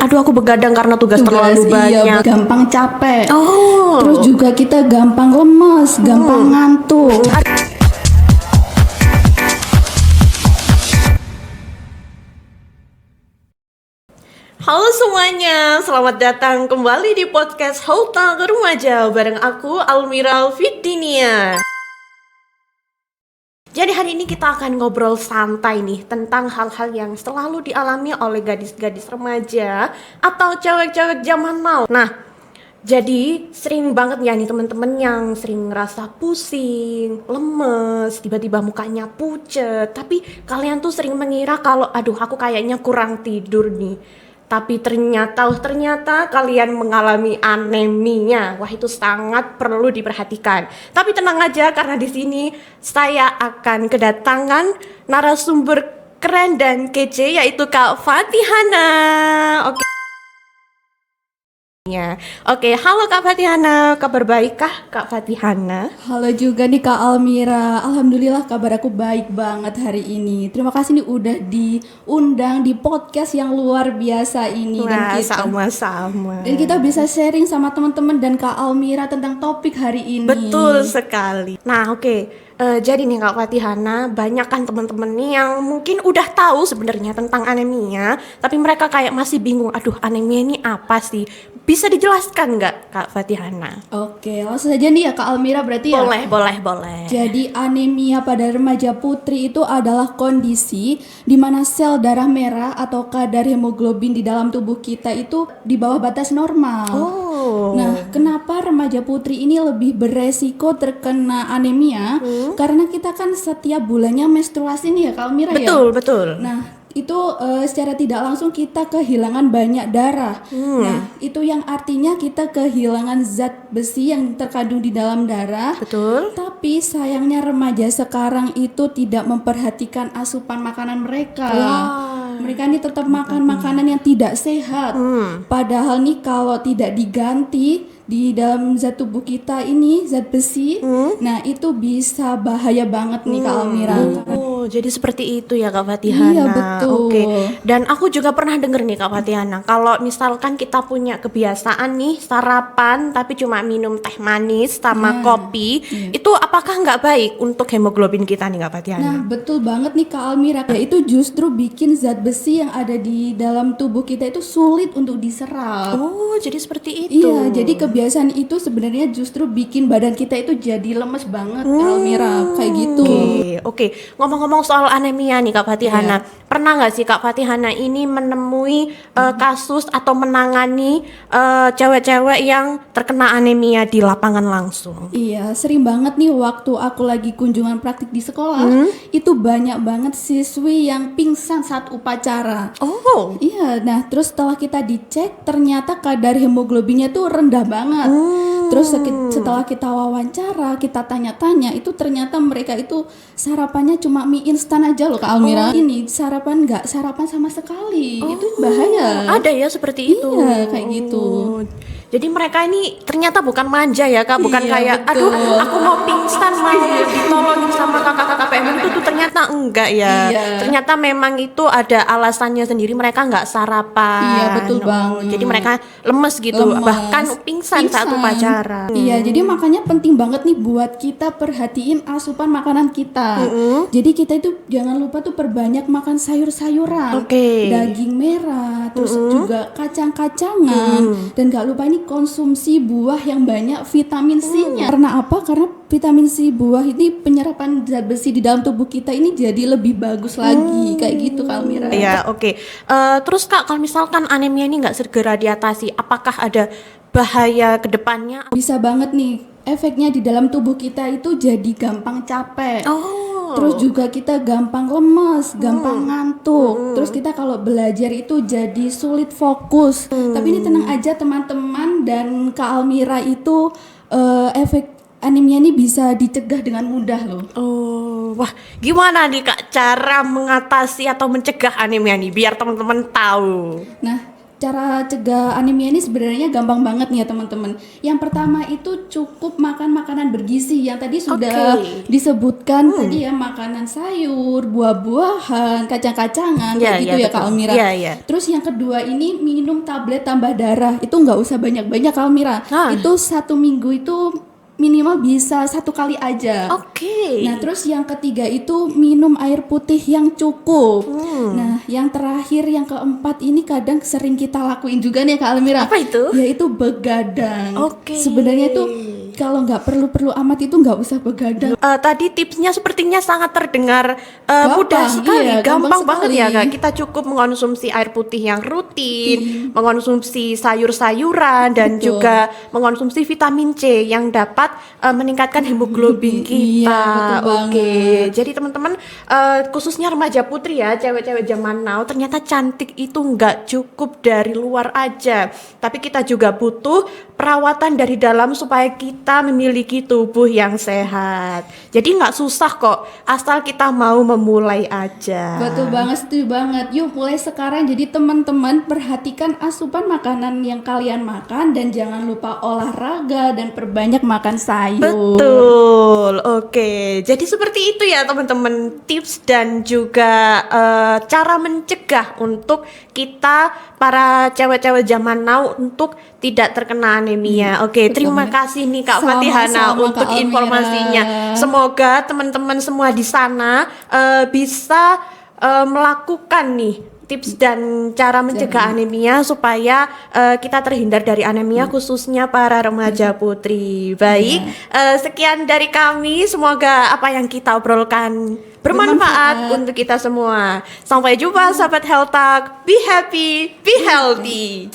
Aduh, aku begadang karena tugas terlalu banyak. Iya, gampang capek. Oh. Terus juga kita gampang lemes, gampang ngantuk. Halo semuanya, selamat datang kembali di podcast Hauta Remaja bareng aku Almira Fidinia. Jadi hari ini kita akan ngobrol santai nih tentang hal-hal yang selalu dialami oleh gadis-gadis remaja atau cewek-cewek zaman now. Nah, jadi sering banget ya nih teman-teman yang sering ngerasa pusing, lemes, tiba-tiba mukanya pucet. Tapi kalian tuh sering mengira kalau aduh aku kayaknya kurang tidur nih. Tapi ternyata kalian mengalami anemia. Wah, itu sangat perlu diperhatikan. Tapi tenang aja karena di sini saya akan kedatangan narasumber keren dan kece yaitu Kak Fatihana. Oke. Oke, halo Kak Fatihana, kabar baikkah Kak Fatihana? Halo juga nih Kak Almira. Alhamdulillah kabar aku baik banget hari ini. Terima kasih nih udah diundang di podcast yang luar biasa ini. Wah, dan sama-sama. kita bisa sharing sama teman-teman dan Kak Almira tentang topik hari ini. Betul sekali. Nah, oke. Jadi nih Kak Fatihana, banyak kan teman-teman nih yang mungkin udah tahu sebenarnya tentang anemia, tapi mereka kayak masih bingung. Aduh, anemia ini apa sih? Bisa dijelaskan nggak Kak Fatihana? Oke, langsung saja nih ya Kak Almira berarti ya. Boleh. Jadi anemia pada remaja putri itu adalah kondisi di mana sel darah merah atau kadar hemoglobin di dalam tubuh kita itu di bawah batas normal. Oh. Nah, kenapa remaja putri ini lebih beresiko terkena anemia? Karena kita kan setiap bulannya menstruasi nih ya Kak Almira ya. Betul. Nah, itu secara tidak langsung kita kehilangan banyak darah. Nah, itu yang artinya kita kehilangan zat besi yang terkandung di dalam darah. Betul. Tapi sayangnya remaja sekarang itu tidak memperhatikan asupan makanan mereka. Mereka ini tetap makan makanan yang tidak sehat. Padahal nih kalau tidak diganti di dalam zat tubuh kita ini zat besi, nah itu bisa bahaya banget nih Kak Almira. Oh, jadi seperti itu ya Kak Fatihana. Iya, betul. Oke. Dan aku juga pernah denger nih Kak Fatihana, kalau misalkan kita punya kebiasaan nih sarapan tapi cuma minum teh manis sama kopi, itu apakah nggak baik untuk hemoglobin kita nih Kak Fatihana? Nah, betul banget nih Kak Almira. Ya, itu justru bikin zat besi yang ada di dalam tubuh kita itu sulit untuk diserap. Oh, jadi seperti itu. Iya, jadi kebiasaan itu sebenarnya justru bikin badan kita itu jadi lemes banget, Kak Almira, kayak gitu. Oke. Ngomong-ngomong soal anemia nih Kak Fatihana, pernah nggak sih Kak Fatihana ini menemui kasus atau menangani cewek-cewek yang terkena anemia di lapangan langsung? Iya, sering banget nih waktu aku lagi kunjungan praktik di sekolah, itu banyak banget siswi yang pingsan saat upacara. Oh. Iya, nah terus setelah kita dicek ternyata kadar hemoglobinnya tuh rendah banget. Terus setelah kita wawancara, kita tanya-tanya, itu ternyata mereka itu sarapannya cuma mie instan aja loh Kak Almira. Ini nggak sarapan sama sekali. Itu bahaya. Ada ya seperti itu. Iya, kayak gitu. Jadi mereka ini ternyata bukan manja ya Kak, bukan Iya, kayak betul. aduh aku mau pingsan mau ditolongin sama kakak-kakak PMM itu tuh ternyata enggak ya. Iya. Ternyata memang itu ada alasannya sendiri, mereka enggak sarapan. Iya, betul banget. Jadi mereka lemes gitu, Lemes. bahkan pingsan saat upacara. Iya, jadi makanya penting banget nih buat kita perhatiin asupan makanan kita. Jadi kita itu jangan lupa tuh perbanyak makan sayur-sayuran, Oke. daging merah, terus juga kacang-kacangan, dan gak lupa ini konsumsi buah yang banyak vitamin C-nya. Karena apa? Karena vitamin C buah ini penyerapan zat besi di dalam tubuh kita ini jadi lebih bagus lagi, kayak gitu Kak Almira. Iya, oke. Terus Kak, kalau misalkan anemia ini nggak segera diatasi, apakah ada bahaya ke depannya? Bisa banget nih, efeknya di dalam tubuh kita itu jadi gampang capek. Oh. Terus juga kita gampang lemes, gampang ngantuk. Terus kita kalau belajar itu jadi sulit fokus. Tapi ini tenang aja teman-teman dan Kak Almira itu efek anemia ini bisa dicegah dengan mudah loh. Oh, wah, gimana nih Kak cara mengatasi atau mencegah anemia nih biar teman-teman tahu? Nah, cara cegah anemia ini sebenarnya gampang banget nih ya teman-teman. Yang pertama itu cukup makan makanan bergizi yang tadi sudah disebutkan tadi ya, makanan sayur, buah-buahan, kacang-kacangan kayak gitu ya Kak Almira. Terus yang kedua ini minum tablet tambah darah, itu nggak usah banyak-banyak Kak Almira. Itu 1 minggu itu minimal bisa 1 kali aja. Nah terus yang ketiga itu minum air putih yang cukup. Nah yang terakhir yang keempat ini kadang sering kita lakuin juga nih Kak Almira. Apa itu? Yaitu begadang. Sebenarnya itu kalau nggak perlu amat itu nggak usah begadang. Tadi tipsnya sepertinya sangat terdengar mudah sekali, gampang banget ya Kak. Kita cukup mengonsumsi air putih yang rutin, mengonsumsi sayur-sayuran dan juga mengonsumsi vitamin C yang dapat meningkatkan hemoglobin kita. Jadi teman-teman, khususnya remaja putri ya, cewek-cewek zaman now, ternyata cantik itu nggak cukup dari luar aja, tapi kita juga butuh perawatan dari dalam supaya kita memiliki tubuh yang sehat. Jadi nggak susah kok, asal kita mau memulai aja. Betul banget, setuju banget. Yuk mulai sekarang jadi teman-teman perhatikan asupan makanan yang kalian makan dan jangan lupa olahraga dan perbanyak makan sayur. Betul, jadi seperti itu ya teman-teman, tips dan juga cara mencegah untuk kita para cewek-cewek zaman now untuk tidak terkena anemia. Terima kasih nih Kak Fatihana untuk informasinya. Semoga teman-teman semua di sana bisa melakukan nih tips dan cara mencegah anemia supaya kita terhindar dari anemia, khususnya para remaja putri. Baik, sekian dari kami. Semoga apa yang kita obrolkan bermanfaat untuk kita semua. Sampai jumpa sahabat Health Talk. Be happy, be healthy.